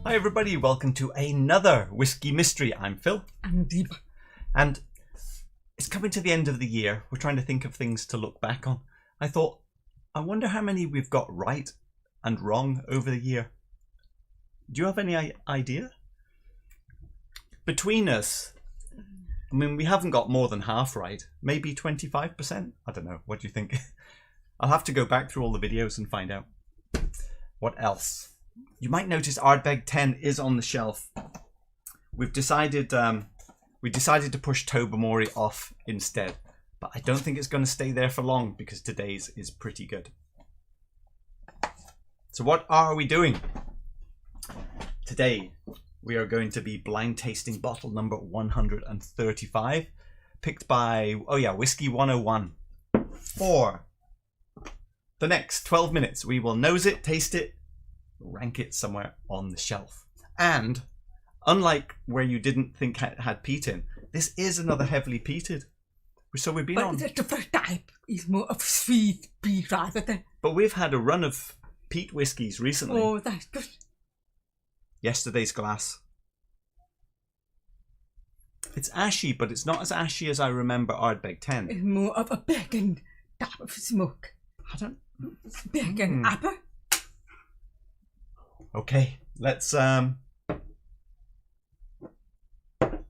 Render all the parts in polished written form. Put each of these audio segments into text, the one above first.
Hi everybody, welcome to another Whiskey Mystery. I'm Phil. I'm Deep. And it's coming to the end of the year. We're trying to think of things to look back on. I thought, I wonder how many we've got right and wrong over the year. Do you have any idea? Between us, I mean, we haven't got more than half right. Maybe 25%? I don't know. What do you think? I'll have to go back through all the videos and find out. What else? You might notice Ardbeg 10 is on the shelf. We decided to push Tobermory off instead, but I don't think it's going to stay there for long because today's is pretty good. So what are we doing? Today we are going to be blind tasting bottle number 135, picked by, Whiskey 101. For the next 12 minutes we will nose it, taste it, rank it somewhere on the shelf. And unlike where you didn't think had peat in, this is another heavily peated. So we've been on. But the first type is more of sweet peat rather than. But we've had a run of peat whiskies recently. Oh, that's good. Yesterday's glass. It's ashy, but it's not as ashy as I remember Ardbeg 10. It's more of a bacon type of smoke. I don't. Bacon apple. Okay, let's I'll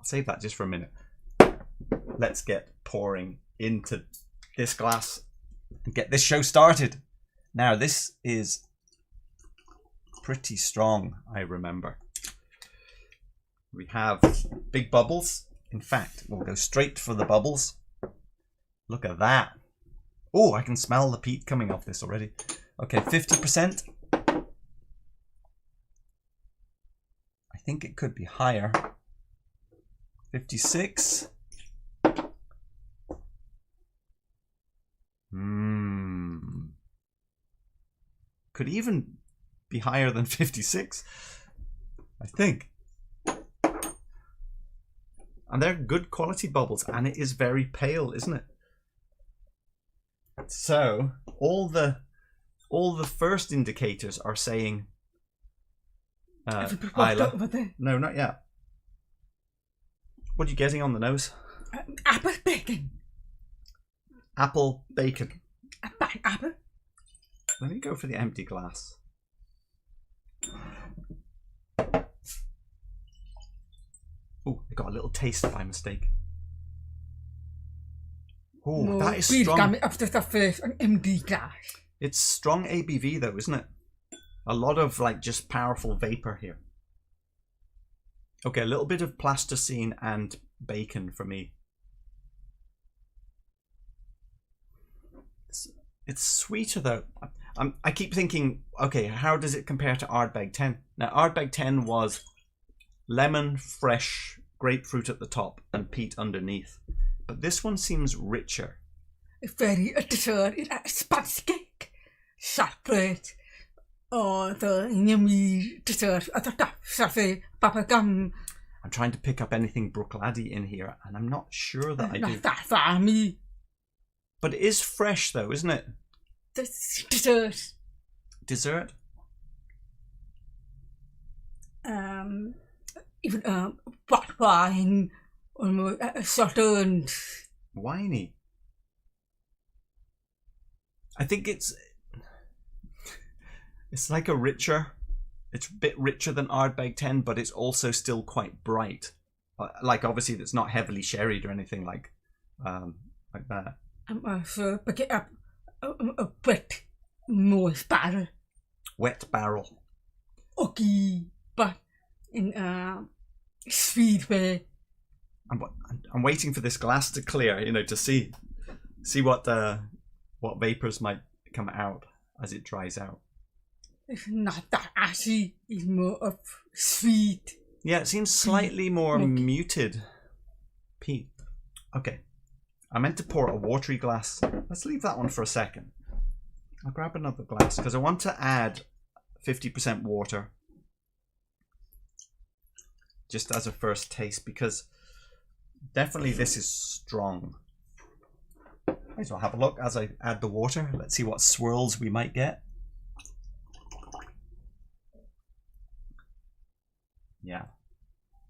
save that just for a minute. Let's get pouring into this glass and get this show started. Now, this is pretty strong, I remember. We have big bubbles. In fact, we'll go straight for the bubbles. Look at that. Oh, I can smell the peat coming off this already. Okay, 50%. I think it could be higher. 56. Could even be higher than 56, I think. And they're good quality bubbles, and it is very pale, isn't it? So all the first indicators are saying Ila. No, not yet. What are you getting on the nose? Apple bacon. Apple bacon. Apple. Let me go for the empty glass. Oh, I got a little taste by mistake. Oh, that is strong. Coming up to the first an empty glass. It's strong ABV though, isn't it? A lot of like just powerful vapor here. Okay, a little bit of plasticine and bacon for me. It's sweeter though. I keep thinking, okay, how does it compare to Ardbeg 10? Now, Ardbeg 10 was lemon, fresh, grapefruit at the top and peat underneath. But this one seems richer. It's very dessert. It's a sponge cake, chocolate, or the yummy dessert at the top. Something bubblegum. I'm trying to pick up anything Bruichladdich in here, and I'm not sure that I do. That's for me. But it is fresh though, isn't it? The dessert. Dessert? Even white wine, almost Sauternes. Winey. I think it's like a richer. It's a bit richer than Ardbeg 10, but it's also still quite bright. Like obviously, it's not heavily sherried or anything like that. I'm also picking up a wet, moist barrel. Wet barrel. Okay, but in a sweet way. I'm waiting for this glass to clear, to see what vapors might come out as it dries out. It's not that ashy. It's more of sweet. Yeah, it seems slightly more muted. Peat. Okay. I meant to pour a watery glass. Let's leave that one for a second. I'll grab another glass because I want to add 50% water just as a first taste, because definitely this is strong. Might as well have a look as I add the water. Let's see what swirls we might get. Yeah.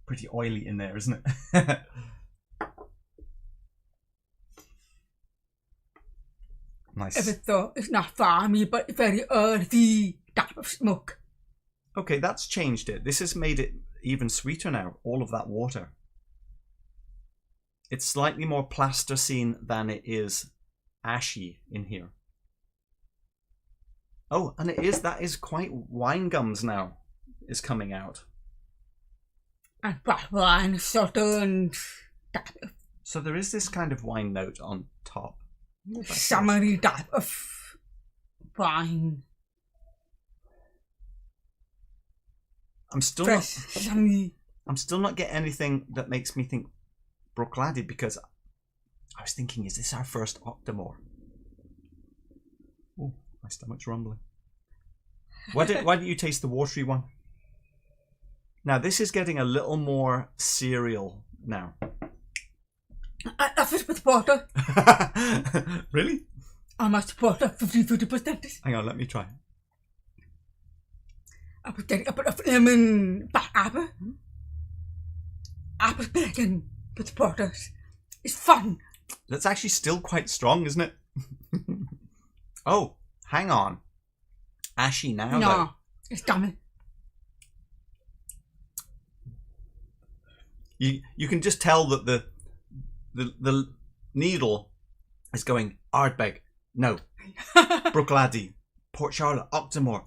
Pretty oily in there, isn't it? Nice. Even though it's not farmy, but very earthy type of smoke. Okay, that's changed it. This has made it even sweeter now, all of that water. It's slightly more plasticine than it is ashy in here. Oh, and that is quite wine gums now is coming out. And black wine, Sauternes, type of So there is this kind of wine note on top. summery type of wine. I'm still Fresh, sunny. not getting anything that makes me think Glenallachie, because I was thinking, is this our first Octomore? Oh, my stomach's rumbling. Why don't you taste the watery one? Now this is getting a little more cereal now. I love it with water. Really? I must water 50%. Hang on, let me try. I put a bit of lemon, black apple. Apple bacon with water. It's fun. That's actually still quite strong, isn't it? Oh, hang on. Ashy now, No, though. it's dummy. You can just tell that the needle is going Ardbeg, no. Glenallachie, Port Charlotte, Octomore.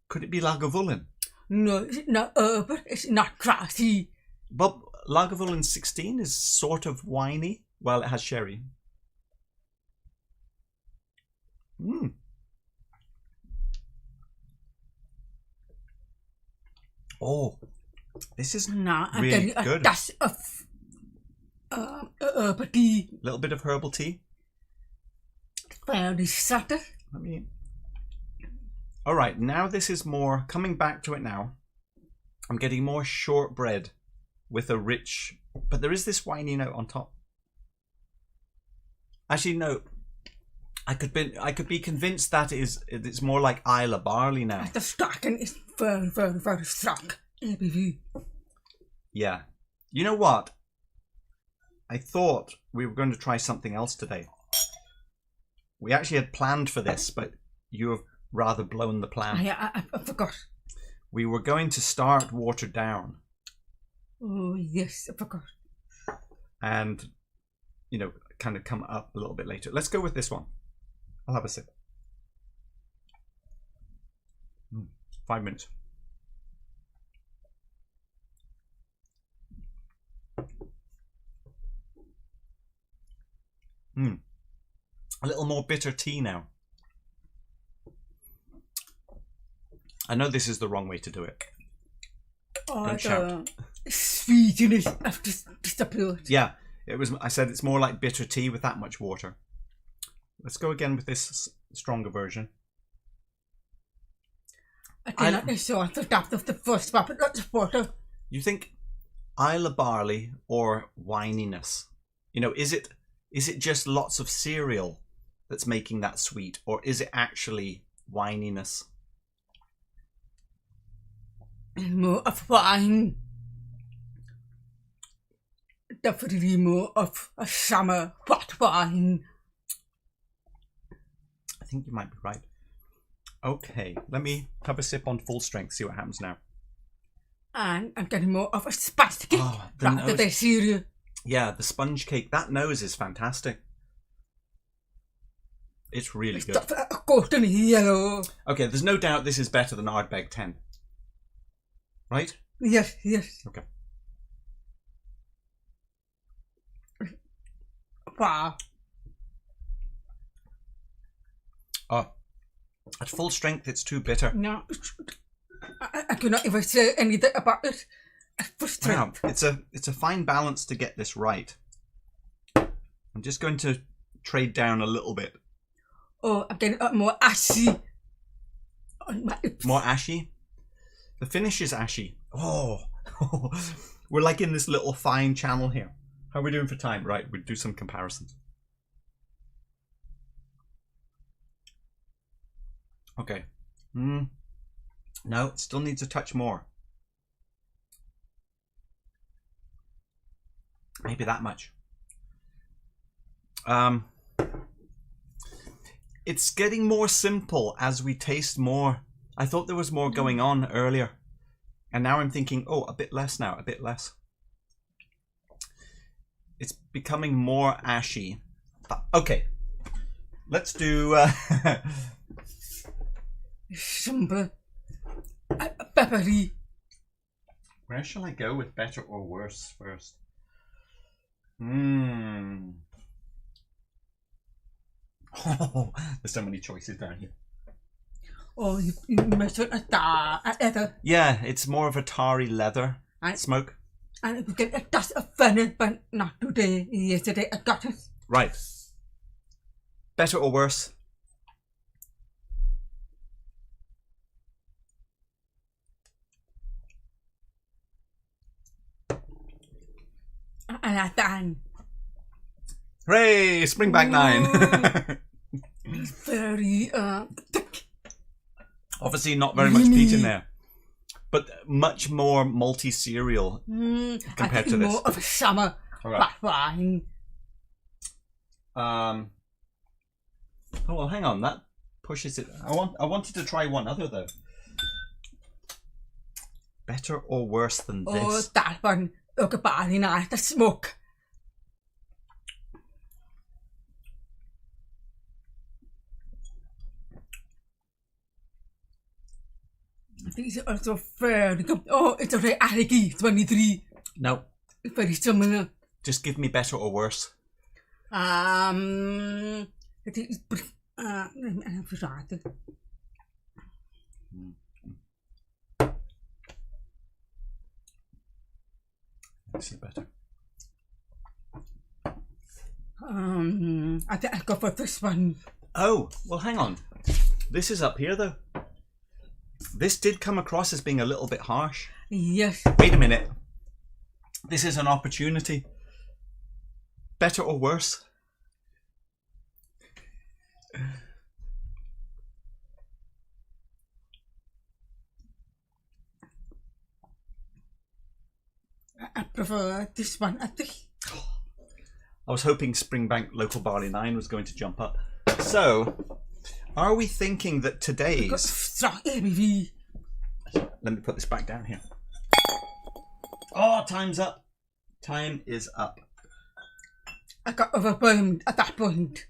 Could it be Lagavulin? No, it's not urban, it's not grassy. Well, Lagavulin 16 is sort of winey. Well, it has sherry. Mmm. Oh, this is No, I'm really getting a good. dash of herbal tea. A little bit of herbal tea. Very subtle. Let me. All right, now this is more coming back to it now. I'm getting more shortbread with a rich, but there is this winey note on top. Actually, no. I could be convinced that it's more like Isla barley now. The stocking is very, very, very strong. ABV. Yeah. You know what? I thought we were going to try something else today. We actually had planned for this, but you have rather blown the plan. I forgot. We were going to start watered down. Oh, yes, I forgot. And, kind of come up a little bit later. Let's go with this one. I'll have a sip. 5 minutes. A little more bitter tea now. I know this is the wrong way to do it. Oh, Don't shout. Sweetness of disappeared. Yeah, I said it's more like bitter tea with that much water. Let's go again with this stronger version. I did not show the depth of the first one, but not the water. You think Isla barley or wininess? Is it just lots of cereal that's making that sweet, or is it actually wininess? More of wine. Definitely more of a summer hot wine. I think you might be right. Okay, let me have a sip on full strength, see what happens now. And I'm getting more of a spicy cake the rather nose. than cereal. Yeah, the sponge cake. That nose is fantastic. It's really good. Golden yellow. Okay, there's no doubt this is better than Ardbeg 10. Right? Yes, yes. Okay. Wow. Oh, at full strength, it's too bitter. No, I cannot even say anything about it. Wow, it's a fine balance to get this right. I'm just going to trade down a little bit. Oh, I'm getting more ashy on my lips. More ashy? The finish is ashy. Oh, we're like in this little fine channel here. How are we doing for time? Right, we'll do some comparisons. Okay. No, it still needs a touch more. maybe that much. It's getting more simple as we taste more. I thought there was more going on earlier. And now I'm thinking, oh, a bit less now, a bit less. It's becoming more ashy. But, okay, let's do... Simple. Peppery. Where shall I go with better or worse first? Oh, there's so many choices down here. Oh, you must have Yeah, it's more of a tarry leather smoke. And we get a dust of fun, but not today. Yesterday I got it. Right. Better or worse? And I thought, Hooray! Springbank 9. it's very thick. Obviously not very much peat in there. But much more malty cereal compared to this. More of a summer black wine. Oh well, hang on. That pushes it. I wanted to try one other though. Better or worse than this? Oh, that one. Look at nice. The smoke. These are also very good. Oh, it's a reality 23. No. Very similar. Just give me better or worse. It is. I'm sorry. This is better. I think I'll go for this one. Oh, well, hang on. This is up here though. This did come across as being a little bit harsh. Yes. Wait a minute. This is an opportunity. Better or worse? I prefer this one, I think. I was hoping Springbank Local Barley 9 was going to jump up. So, are we thinking that today's... Strong ABV. Let me put this back down here. Oh, time's up. Time is up. I got overwhelmed at that point.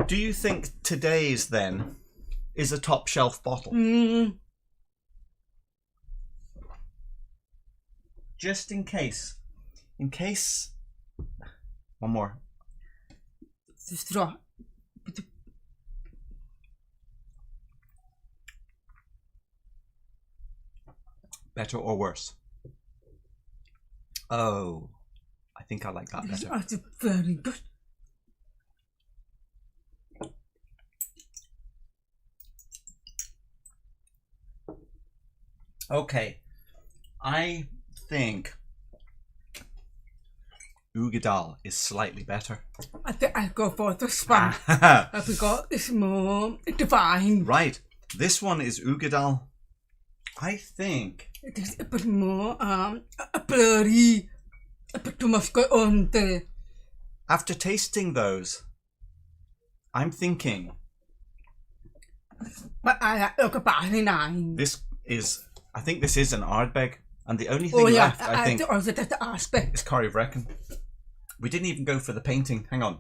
Do you think today's then is a top shelf bottle? Just in case. In case... One more. The straw. Better or worse? Oh, I think I like that better. That's very good. Okay, I think Ugadal is slightly better. I think I'll go for this one. We got this more divine. Right, this one is Ugadal. I think it is a bit more blurry, a bit too much going on there. After tasting those, I'm thinking. But I look about 9. This is, I think this is an Ardbeg, and the only thing left, I think, also that's the aspect. is Corryvreckan. We didn't even go for the painting. Hang on,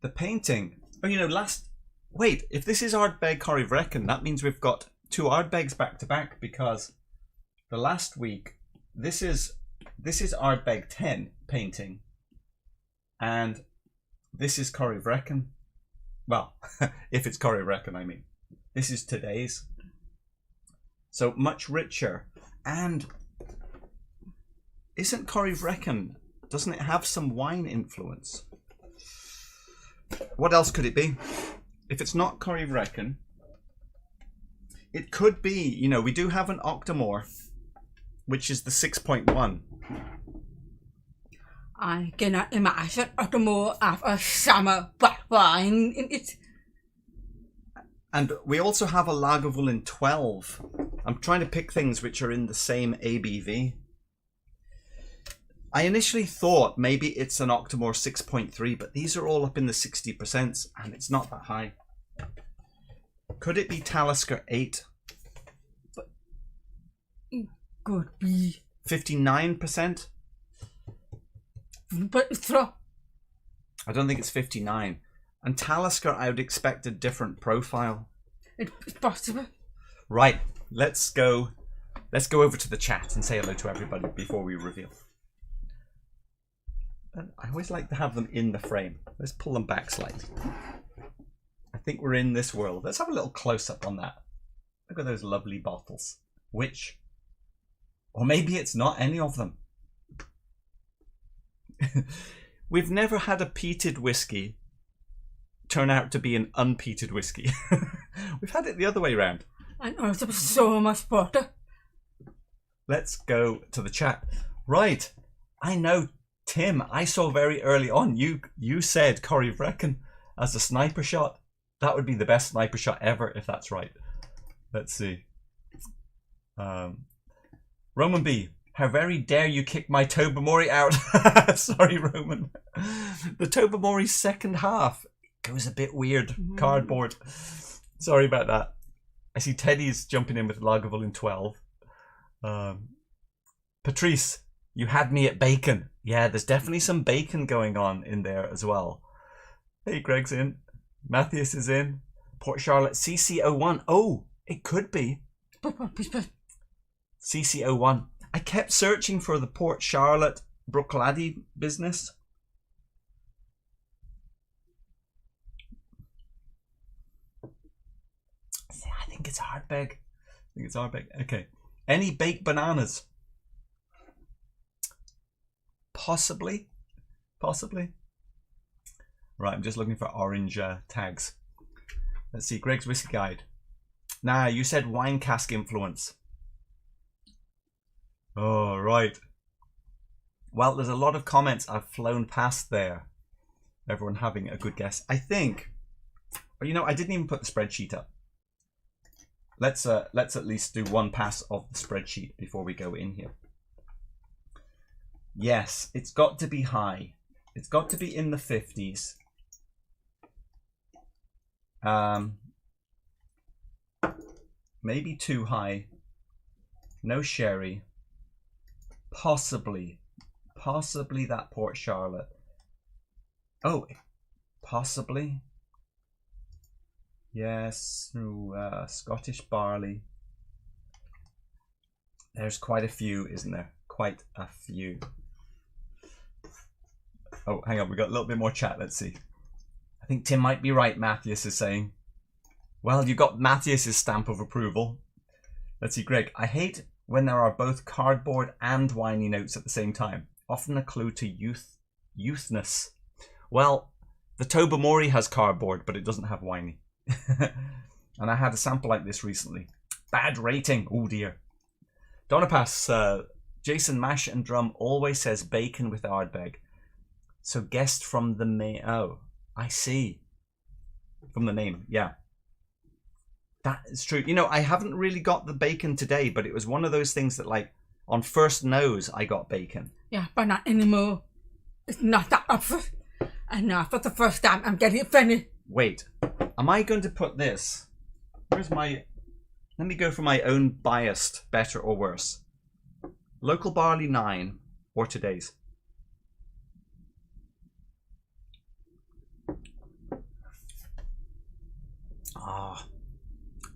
the painting. Oh, you know, wait. If this is Ardbeg Corryvreckan, that means we've got 2 Ardbegs back to back, because the last week this is Ardbeg 10 painting, and this is Corryvreckan. Well, if it's Corryvreckan, I mean, this is today's. So much richer, and isn't Corryvreckan? Doesn't it have some wine influence? What else could it be? If it's not Corryvreckan. It could be, you know, we do have an Octomore, which is the 6.1. I cannot imagine Octomore have a summer black wine in it. And we also have a Lagavulin 12. I'm trying to pick things which are in the same ABV. I initially thought maybe it's an Octomore 6.3, but these are all up in the 60%, and it's not that high. Could it be Talisker 8? Could be. 59%? But it's wrong. I don't think it's 59. And Talisker, I would expect a different profile. It's possible. Right, let's go over to the chat and say hello to everybody before we reveal. And I always like to have them in the frame. Let's pull them back slightly. I think we're in this world. Let's have a little close-up on that. Look at those lovely bottles. Which, or maybe it's not any of them. We've never had a peated whiskey turn out to be an unpeated whiskey. We've had it the other way around. And also so much butter. Let's go to the chat. Right, I know, Tim, I saw very early on, you said Corrie Vrecken as a sniper shot. That would be the best sniper shot ever, if that's right. Let's see. Roman B, how very dare you kick my Tobermory out. Sorry, Roman. The Tobermory's second half goes a bit weird. Cardboard. Sorry about that. I see Teddy's jumping in with Lagavulin in 12. Patrice, you had me at bacon. Yeah, there's definitely some bacon going on in there as well. Hey, Greg's in. Matthias is in. Port Charlotte CC01. Oh, it could be. CC01. I kept searching for the Port Charlotte Bruichladdich business. I think it's Ardbeg. Okay. Any baked bananas? Possibly. Right, I'm just looking for orange tags. Let's see, Greg's Whiskey Guide. Nah, you said wine cask influence. Oh, right. Well, there's a lot of comments I've flown past there. Everyone having a good guess. I think, but you know, I didn't even put the spreadsheet up. Let's at least do one pass of the spreadsheet before we go in here. Yes, it's got to be high. It's got to be in the 50s. Maybe too high. No sherry. Possibly that Port Charlotte. Oh, possibly. Yes, Scottish barley. There's quite a few, isn't there? Quite a few. Oh, hang on, we got a little bit more chat. Let's see. I think Tim might be right, Matthias is saying. Well, you got Matthias's stamp of approval. Let's see, Greg. I hate when there are both cardboard and winey notes at the same time. Often a clue to youthness. Well, the Tobermory has cardboard, but it doesn't have winey. And I had a sample like this recently. Bad rating. Oh dear. Donapas, Jason Mash and Drum always says bacon with Ardbeg. So guessed from the name. Oh, I see. From the name, yeah. That is true. You know, I haven't really got the bacon today, but it was one of those things that, like, on first nose, I got bacon. Yeah, but not anymore. It's not that obvious. And now, for the first time, I'm getting funny. Wait, am I going to put this? Where's my... Let me go for my own biased, better or worse. Local barley 9, or today's. Ah.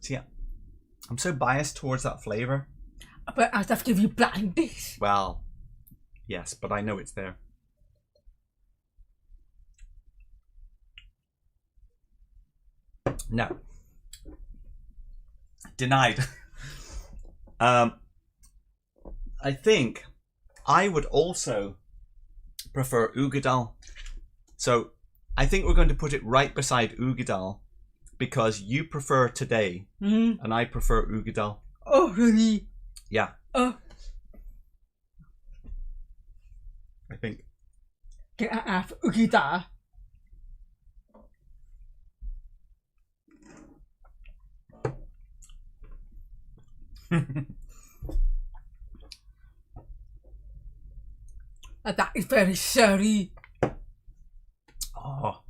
See, I'm so biased towards that flavour. But I have to give you blind this. Well, yes, but I know it's there. No. Denied. I think I would also prefer Ugadal. So I think we're going to put it right beside Ugadal because you prefer today and I prefer Ugadal. Oh, really? Yeah. Oh. I think. Can I have Ugadal? That is very sherry. Oh.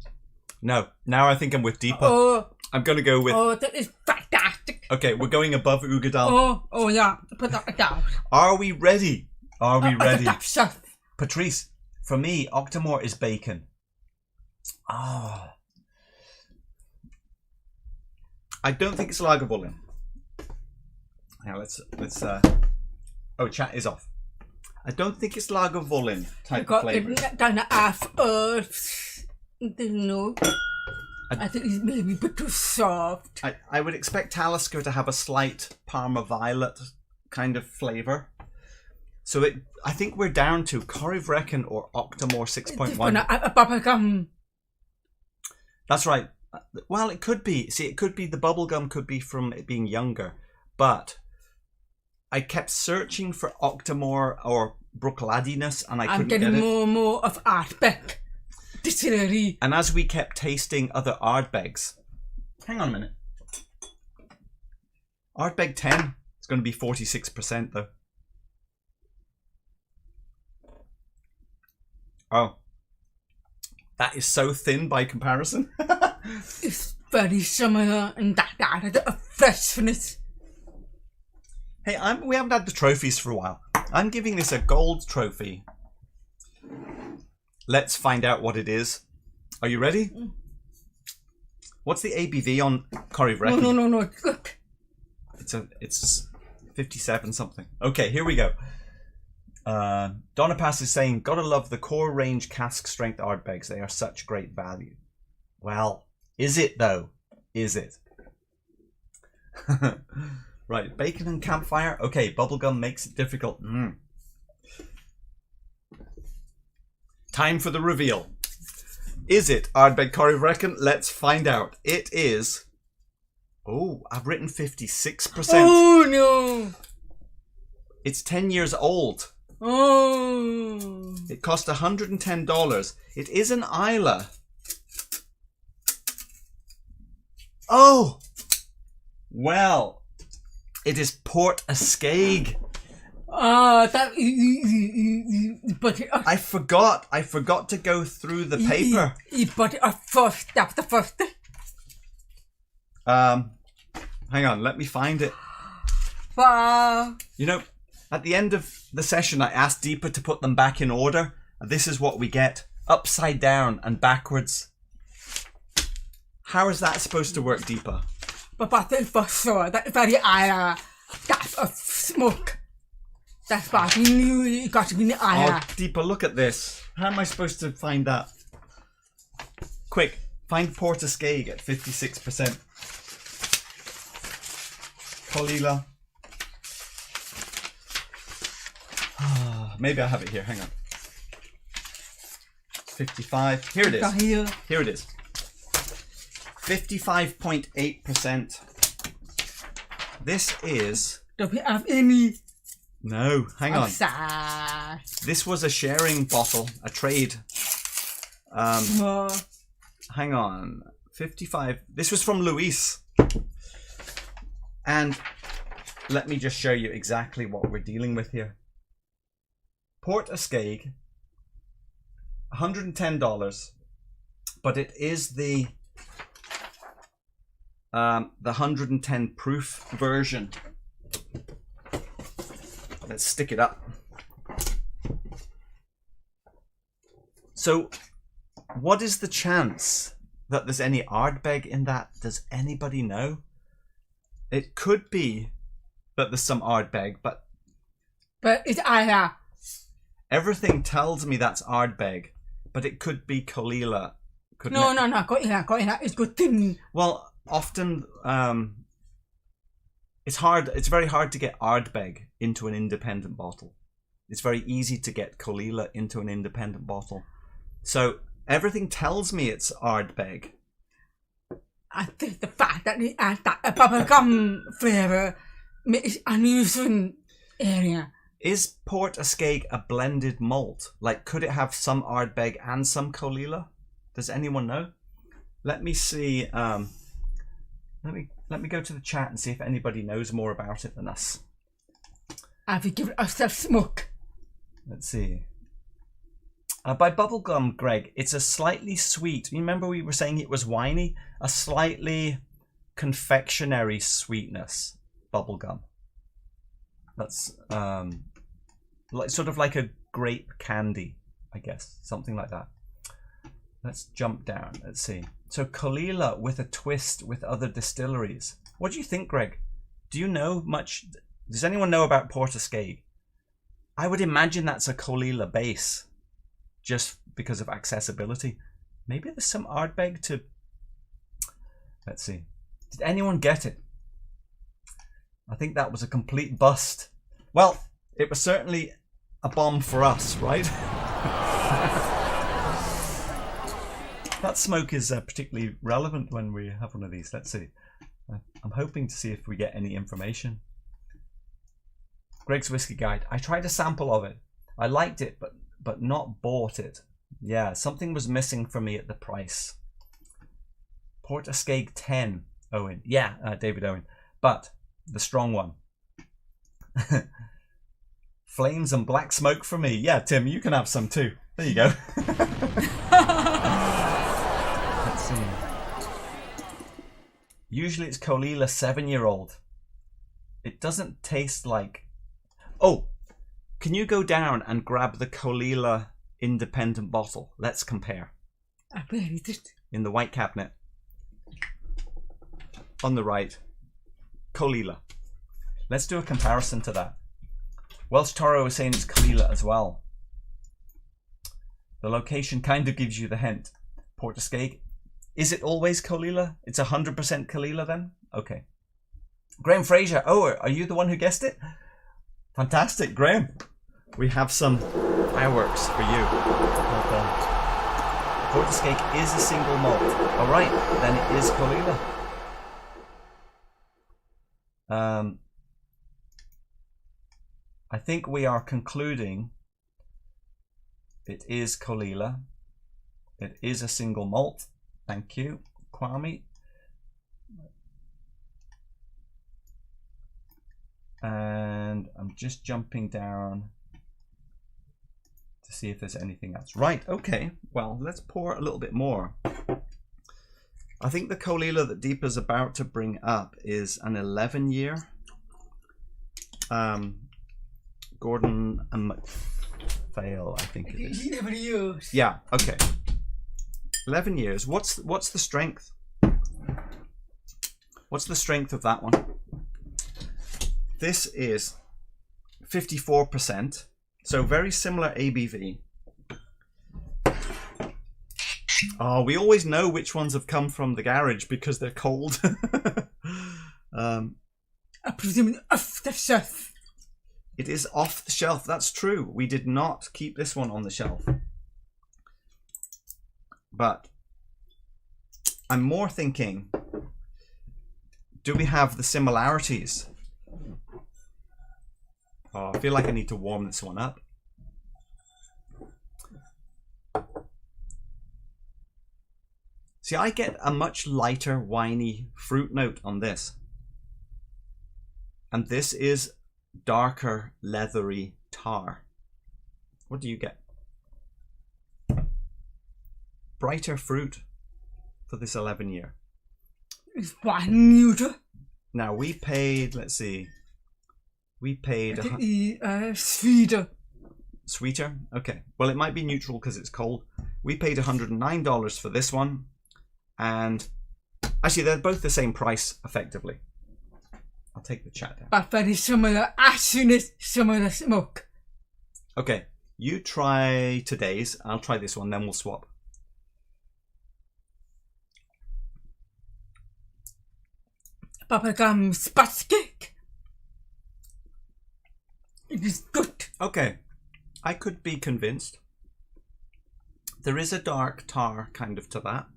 No. Now I think I'm with deeper. Oh. I'm going to go with... Oh, that is fantastic. Okay, we're going above Ugadal. Oh yeah. Put that down. Are we ready? Are we ready? Chef. Patrice, for me, Octomore is bacon. Ah. I don't think it's Lagavulin. Now let's oh, chat is off. I don't think it's Lagavulin type of flavour. Kind of half earth. No. I think it's maybe a bit too soft. I would expect Talisker to have a slight Parma Violet kind of flavour. So I think we're down to Corryvreckan or Octomore 6.1. That's right. Well, it could be. See, it could be the bubblegum could be from it being younger. But I kept searching for Octomore or Brookladiness and I couldn't get it. I'm getting more and more of Ardbeg Distillery. And as we kept tasting other Ardbegs... Hang on a minute. Ardbeg 10 is going to be 46% though. Oh. That is so thin by comparison. It's very similar and that a freshness. Hey, we haven't had the trophies for a while. I'm giving this a gold trophy. Let's find out what it is. Are you ready? What's the ABV on Corryvreckan? No. Look. It's 57 something. Okay, here we go. Donna Pass is saying, gotta love the core range cask strength Ardbegs. They are such great value. Well, is it though? Is it? Right, bacon and campfire. Okay, bubblegum makes it difficult. Time for the reveal. Is it Ardbeg Corryvreckan? Let's find out. It is... Oh, I've written 56%. Oh no! It's 10 years old. Oh! It cost $110. It is an Islay. Oh! Well, it is Port Askaig. But I forgot to go through the paper. But first, that's the first. Hang on, let me find it. You know, at the end of the session, I asked Deepa to put them back in order. And this is what we get. Upside down and backwards. How is that supposed to work, Deepa? But for sure, that very that's a smoke. That's why we knew it got to be the Oh, Deepa, look at this. How am I supposed to find that? Quick, find Port Askaig at 56%. Caol Ila. Maybe I have it here. Hang on. 55. Here it is. Here it is. 55.8%. This is... Do we have any? No, hang on. Sad. This was a sharing bottle, a trade. Hang on. 55. This was from Luis. And let me just show you exactly what we're dealing with here. Port Askaig, $110, but it is the 110 proof version. Let's stick it up. So, what is the chance that there's any Ardbeg in that? Does anybody know? It could be that there's some Ardbeg, but it's Islay. Everything tells me that's Ardbeg, but it could be Caol Ila. No, Caol Ila is good thing. Well, often it's very hard to get Ardbeg into an independent bottle. It's very easy to get Caol Ila into an independent bottle. So everything tells me it's Ardbeg. I think the fact that it has that bubblegum flavour makes a unusual area. Is Port Askaig a blended malt? Like, could it have some Ardbeg and some Caol Ila? Does anyone know? Let me see. Let me go to the chat and see if anybody knows more about it than us. Have you given ourselves smoke? Let's see. By bubblegum, Greg, it's a slightly sweet. You remember we were saying it was winey? A slightly confectionery sweetness. Bubblegum. That's like sort of like a grape candy, I guess. Something like that. Let's jump down. Let's see. So Caol Ila with a twist with other distilleries. What do you think, Greg? Do you know much? Does anyone know about Port Askaig? I would imagine that's a Caol Ila base, just because of accessibility. Maybe there's some Ardbeg to... Let's see. Did anyone get it? I think that was a complete bust. Well, it was certainly a bomb for us, right? That smoke is particularly relevant when we have one of these. Let's see. I'm hoping to see if we get any information. Greg's Whiskey Guide. I tried a sample of it. I liked it, but not bought it. Yeah, something was missing for me at the price. Port Askaig 10, Owen. Yeah, David Owen. But the strong one. Flames and black smoke for me. Yeah, Tim, you can have some too. There you go. Let's see. Usually it's Caol Ila 7-year-old. It doesn't taste like... Oh, can you go down and grab the Caol Ila independent bottle? Let's compare. Where is it? In the white cabinet. On the right. Caol Ila. Let's do a comparison to that. Welsh Toro is saying it's Caol Ila as well. The location kind of gives you the hint. Port Askaig. Is it always Caol Ila? It's 100% Caol Ila then? Okay. Graham Fraser. Oh, are you the one who guessed it? Fantastic, Graham. We have some fireworks for you. Well done. Port Askaig is a single malt. All right, then it is Caol Ila. I think we are concluding it is Caol Ila. It is a single malt. Thank you, Kwame. And I'm just jumping down to see if there's anything else. Right, okay. Well, let's pour a little bit more. I think the Caol Ila that Deepa's about to bring up is an 11-year. Gordon and MacPhail, I think it is. 11 years. Yeah, okay. 11 years. What's the strength? What's the strength of that one? This is 54%, so very similar ABV. Oh, we always know which ones have come from the garage because they're cold. I presume off the shelf. It is off the shelf, that's true. We did not keep this one on the shelf. But I'm more thinking, do we have the similarities? Oh, I feel like I need to warm this one up. See, I get a much lighter, winey fruit note on this. And this is darker, leathery tar. What do you get? Brighter fruit for this 11-year. It's one neuter. Now we paid, let's see, we paid... Sweeter. Sweeter? Okay. Well, it might be neutral because it's cold. We paid $109 for this one. And actually, they're both the same price, effectively. I'll take the chat down. But very similar acidness, similar smoke. Okay. You try today's. I'll try this one, then we'll swap. Bubblegum spice cake. It is good. Okay. I could be convinced. There is a dark tar kind of to that.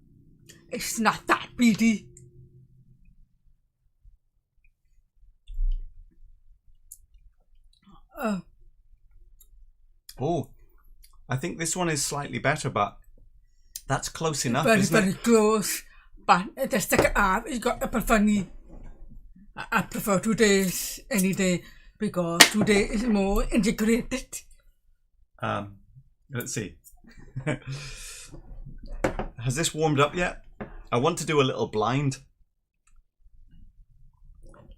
It's not that peaty. Oh, I think this one is slightly better, but that's close enough, Very, isn't very it? close. But the second half, it's got a funny. I prefer today's any day because today is more integrated. Let's see. Has this warmed up yet? I want to do a little blind.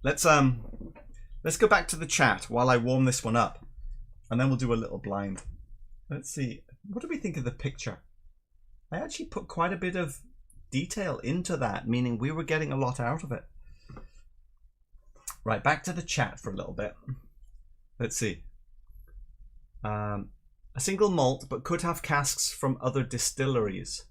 Let's go back to the chat while I warm this one up, and then we'll do a little blind. Let's see. What do we think of the picture? I actually put quite a bit of detail into that, meaning we were getting a lot out of it. Right, back to the chat for a little bit. Let's see. A single malt, but could have casks from other distilleries.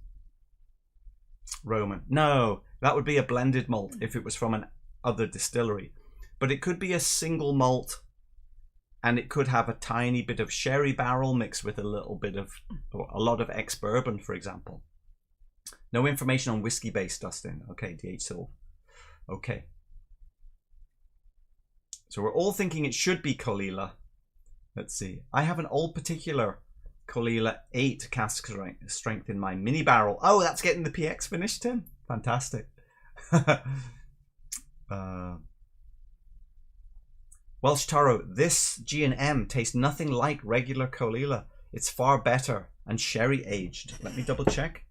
Roman. No, that would be a blended malt if it was from an other distillery. But it could be a single malt, and it could have a tiny bit of sherry barrel mixed with a little bit of, a lot of ex-bourbon, for example. No information on whiskey base, Dustin. Okay, DH Silv. Okay. So we're all thinking it should be Caol Ila. Let's see. I have an old particular Caol Ila 8 cask strength in my mini barrel. Oh, that's getting the PX finished, Tim. Fantastic. Welsh Taro, this G&M tastes nothing like regular Caol Ila. It's far better and sherry aged. Let me double check,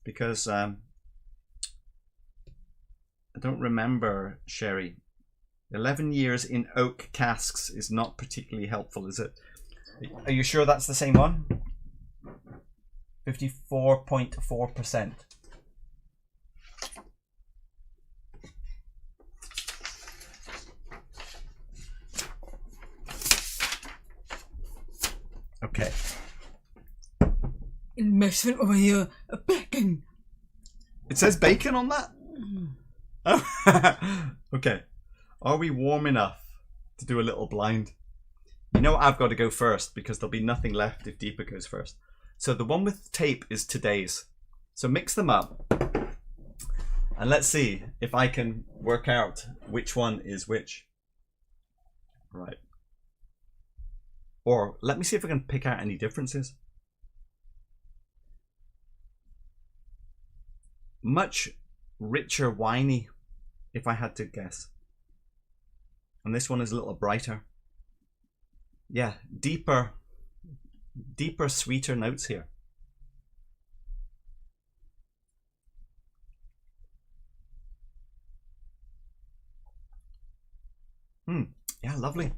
because I don't remember sherry. 11 years in oak casks is not particularly helpful, is it? Are you sure that's the same one? 54.4%. Okay. Investment over here, bacon. It says bacon on that? Oh. Okay. Are we warm enough to do a little blind? You know I've got to go first because there'll be nothing left if Deepa goes first. So the one with tape is today's. So mix them up. And let's see if I can work out which one is which. Right. Or let me see if I can pick out any differences. Much richer winey, if I had to guess. And this one is a little brighter. Yeah, deeper, sweeter notes here. Yeah, lovely.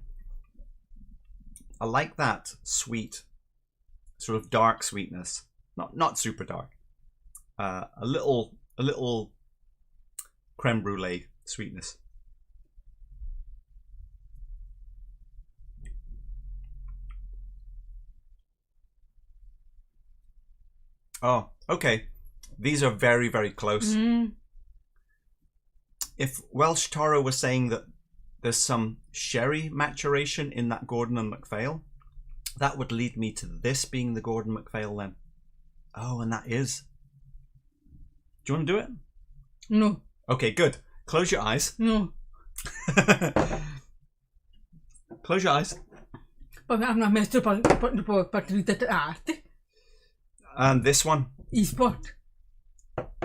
I like that sweet, sort of dark sweetness. Not super dark. A little creme brulee sweetness. Oh, okay. These are very, very close. If Welsh Taro was saying that there's some sherry maturation in that Gordon and MacPhail, that would lead me to this being the Gordon MacPhail then. Oh, and that is. Do you want to do it? No. Okay, good. Close your eyes. No. Close your eyes. But I'm not messed up on the board, but read that art. And this one. E-spot.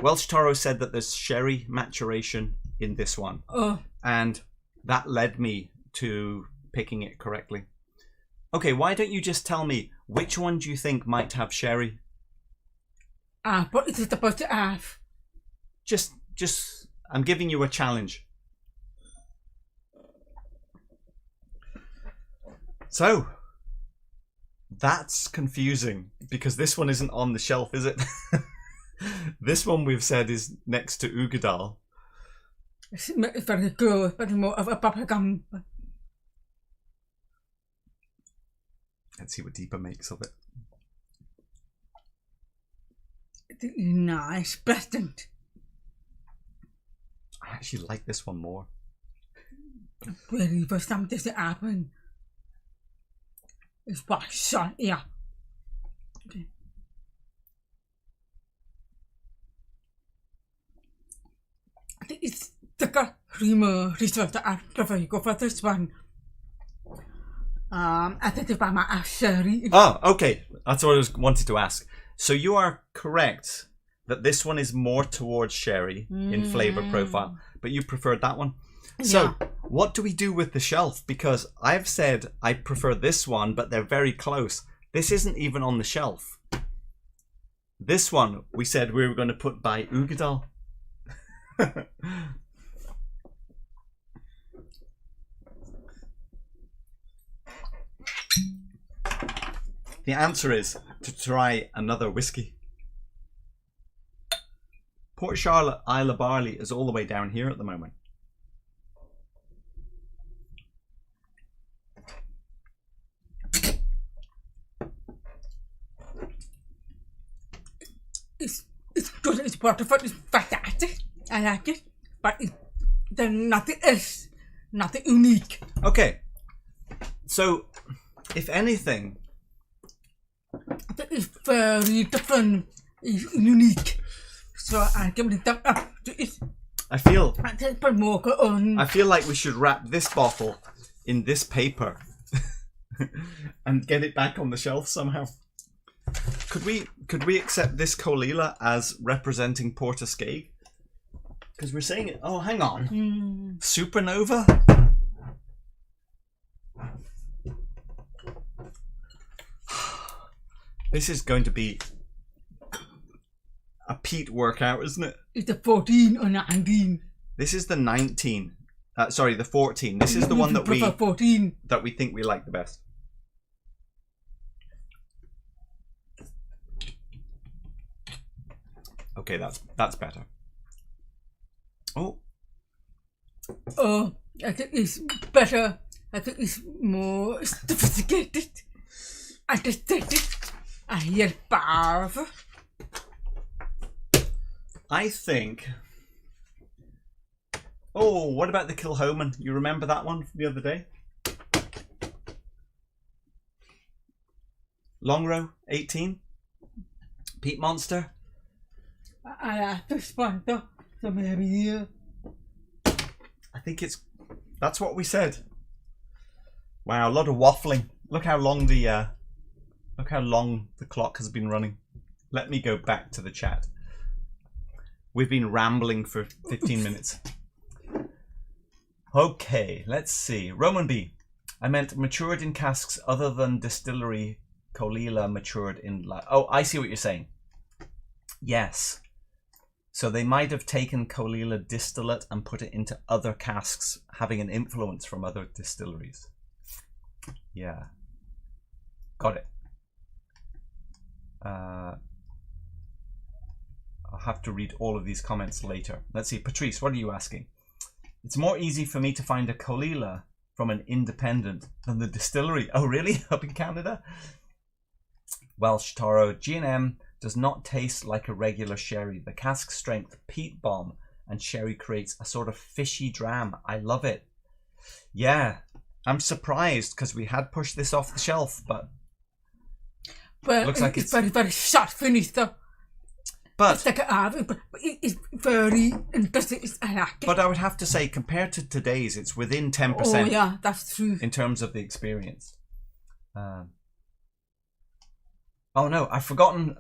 Welsh Taro said that there's sherry maturation in this one. Oh. And that led me to picking it correctly. Okay, why don't you just tell me which one do you think might have sherry? But it's supposed to have. Just, I'm giving you a challenge. So, that's confusing because this one isn't on the shelf, is it? This one we've said is next to Ugadal. It's very good, but more of a bubblegum. Let's see what Deepa makes of it. Nice, pleasant. I actually like this one more. Really, for something to happen. It's what shot, yeah. It's the creamer research that I prefer you go for this one. I think it's by my sherry. Oh, okay. That's what I wanted to ask. So you are correct that this one is more towards sherry in flavor profile, but you preferred that one. So what do we do with the shelf? Because I've said I prefer this one, but they're very close. This isn't even on the shelf. This one we said we were going to put by Ugadal. The answer is to try another whiskey. Port Charlotte Isla Barley is all the way down here at the moment. It's good. It's Waterford. It's fantastic. I like it, but there's nothing else, nothing unique. Okay, so if anything, I think it's very different. It's unique. So I give it a thumbs up to it. I feel I think put more on. I feel like we should wrap this bottle in this paper and get it back on the shelf somehow. Could we accept this Caol Ila as representing Port Askaig? Because we're saying it. Oh, hang on. Supernova. This is going to be a peat workout, isn't it? It's a 14 or 19. This is the 19. Sorry, the 14. This is the one that we 14. that we think we like the best. Okay, that's better. Oh. Oh, I think it's better. I think it's more sophisticated. Aesthetic. I hear powerful. I think. Oh, what about the Kilchoman? You remember that one from the other day? Longrow 18. Peat Monster. I have to sponsor, so maybe. I think that's what we said. Wow, a lot of waffling. Look how long the clock has been running. Let me go back to the chat. We've been rambling for 15 minutes. Okay, let's see. Roman B. I meant matured in casks other than distillery. Caol Ila matured in. Oh, I see what you're saying. Yes. So they might have taken Caol Ila distillate and put it into other casks, having an influence from other distilleries. Yeah. Got it. I'll have to read all of these comments later. Let's see. Patrice, what are you asking? It's more easy for me to find a Caol Ila from an independent than the distillery. Oh, really? Up in Canada? Welsh Toro, G&M does not taste like a regular sherry. The cask strength peat bomb and sherry creates a sort of fishy dram. I love it. Yeah, I'm surprised because we had pushed this off the shelf, but well, looks like it's very, very short finish though. But it's like but it's very interesting. I like it. But I would have to say, compared to today's, it's within 10%. Oh yeah, that's true. In terms of the experience. Oh no, I've forgotten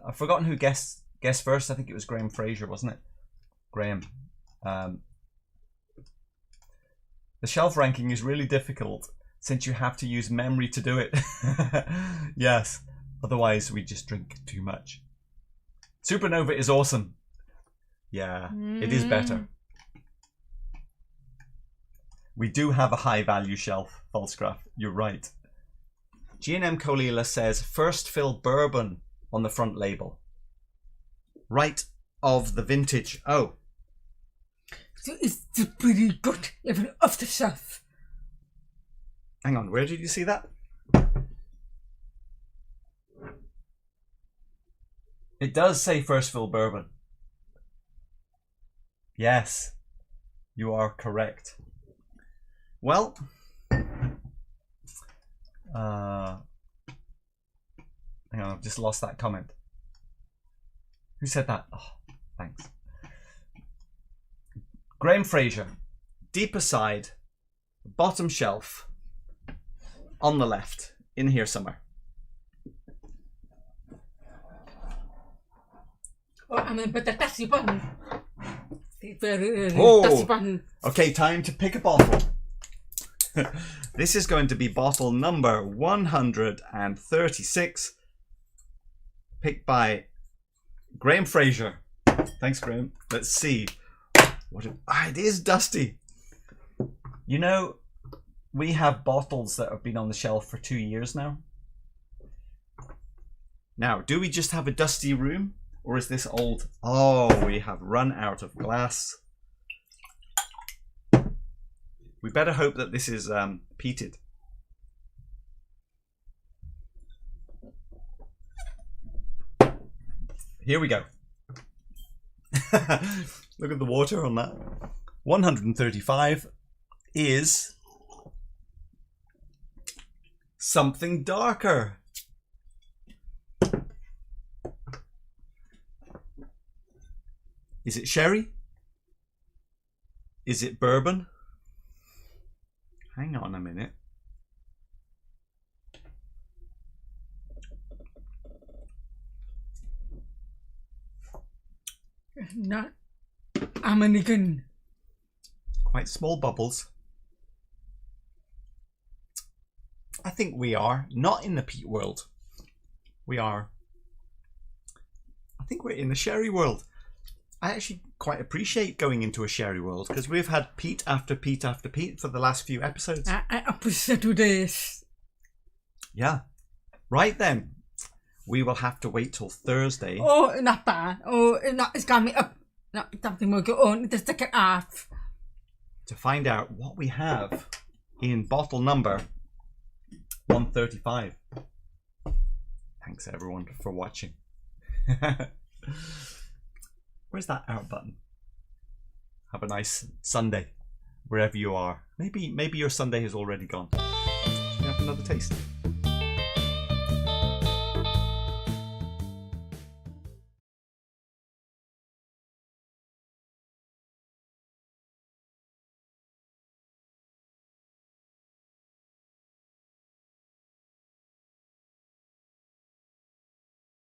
who guessed first. I think it was Graham Fraser, wasn't it? Graham. The shelf ranking is really difficult since you have to use memory to do it. Yes, otherwise we just drink too much. Supernova is awesome. Yeah, it is better. We do have a high value shelf, Falscraft. You're right. G&M Caol Ila says first fill bourbon on the front label. Right of the vintage. Oh. So it's pretty good, even off the shelf. Hang on, where did you see that? It does say first fill bourbon. Yes, you are correct. Well, hang on, I've just lost that comment. Who said that? Oh, thanks. Graham Fraser, deeper side, bottom shelf, on the left, in here somewhere. Oh, I mean, but that's the button. Oh, that's the button. Okay, time to pick a bottle. This is going to be bottle number 136, picked by Graham Fraser. Thanks, Graham. Let's see. It is dusty. You know, we have bottles that have been on the shelf for 2 years now. Now, do we just have a dusty room? Or is this old? Oh, we have run out of glass. We better hope that this is peated. Here we go. Look at the water on that. 135 is something darker. Is it sherry? Is it bourbon? Hang on a minute. Not American. Quite small bubbles. I think we are not in the peat world. We are. I think we're in the sherry world. I actually quite appreciate going into a sherry world because we've had peat after peat after peat for the last few episodes. I appreciate this. Yeah. Right then. We will have to wait till Thursday. Oh, not bad. Oh, it's got me up. No, something will go on. The second half. To find out what we have in bottle number 135. Thanks everyone for watching. Where's that out button? Have a nice Sunday wherever you are. Maybe your Sunday has already gone. Should we have another taste?